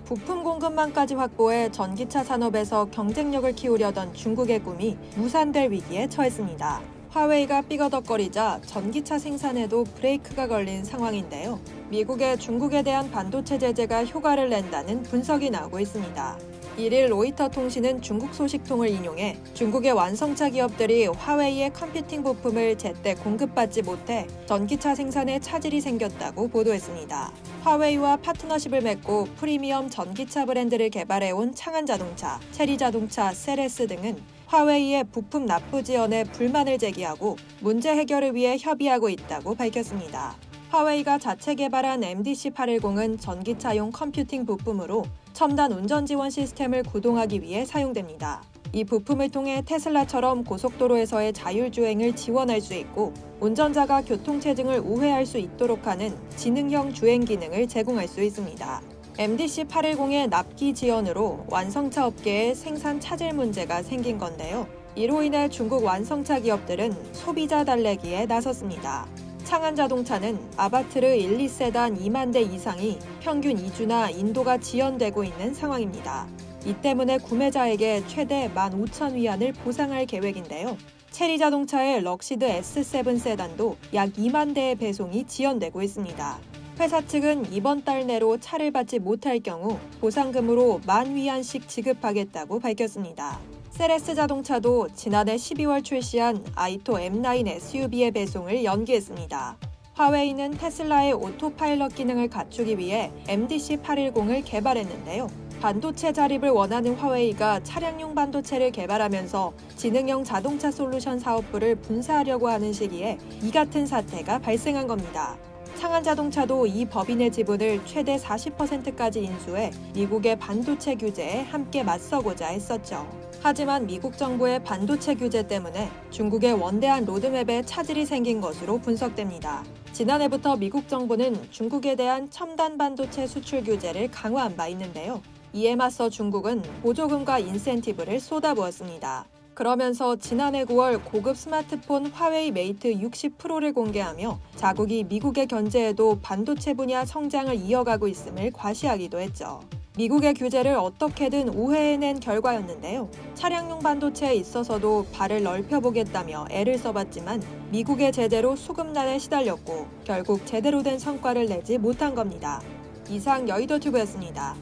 부품 공급망까지 확보해 전기차 산업에서 경쟁력을 키우려던 중국의 꿈이 무산될 위기에 처했습니다. 화웨이가 삐거덕거리자 전기차 생산에도 브레이크가 걸린 상황인데요. 미국의 중국에 대한 반도체 제재가 효과를 낸다는 분석이 나오고 있습니다. 1일 로이터 통신은 중국 소식통을 인용해 중국의 완성차 기업들이 화웨이의 컴퓨팅 부품을 제때 공급받지 못해 전기차 생산에 차질이 생겼다고 보도했습니다. 화웨이와 파트너십을 맺고 프리미엄 전기차 브랜드를 개발해온 창안자동차, 체리자동차, 세레스 등은 화웨이의 부품 납부 지연에 불만을 제기하고 문제 해결을 위해 협의하고 있다고 밝혔습니다. 화웨이가 자체 개발한 MDC810은 전기차용 컴퓨팅 부품으로 첨단 운전 지원 시스템을 구동하기 위해 사용됩니다. 이 부품을 통해 테슬라처럼 고속도로에서의 자율주행을 지원할 수 있고 운전자가 교통체증을 우회할 수 있도록 하는 지능형 주행 기능을 제공할 수 있습니다. MDC810의 납기 지연으로 완성차 업계에 생산 차질 문제가 생긴 건데요. 이로 인해 중국 완성차 기업들은 소비자 달래기에 나섰습니다. 창안자동차는 아바트르 1, 2세단 2만 대 이상이 평균 2주나 인도가 지연되고 있는 상황입니다. 이 때문에 구매자에게 최대 15,000위안을 보상할 계획인데요. 체리자동차의 럭시드 S7 세단도 약 2만 대의 배송이 지연되고 있습니다. 회사 측은 이번 달 내로 차를 받지 못할 경우 보상금으로 10,000위안씩 지급하겠다고 밝혔습니다. 세레스 자동차도 지난해 12월 출시한 아이토 M9 SUV의 배송을 연기했습니다. 화웨이는 테슬라의 오토파일럿 기능을 갖추기 위해 MDC810을 개발했는데요. 반도체 자립을 원하는 화웨이가 차량용 반도체를 개발하면서 지능형 자동차 솔루션 사업부를 분사하려고 하는 시기에 이 같은 사태가 발생한 겁니다. 창안자동차도 이 법인의 지분을 최대 40%까지 인수해 미국의 반도체 규제에 함께 맞서고자 했었죠. 하지만 미국 정부의 반도체 규제 때문에 중국의 원대한 로드맵에 차질이 생긴 것으로 분석됩니다. 지난해부터 미국 정부는 중국에 대한 첨단 반도체 수출 규제를 강화한 바 있는데요. 이에 맞서 중국은 보조금과 인센티브를 쏟아부었습니다. 그러면서 지난해 9월 고급 스마트폰 화웨이 메이트 60 프로를 공개하며 자국이 미국의 견제에도 반도체 분야 성장을 이어가고 있음을 과시하기도 했죠. 미국의 규제를 어떻게든 우회해낸 결과였는데요. 차량용 반도체에 있어서도 발을 넓혀보겠다며 애를 써봤지만 미국의 제재로 수급난에 시달렸고 결국 제대로 된 성과를 내지 못한 겁니다. 이상 여의도튜브였습니다.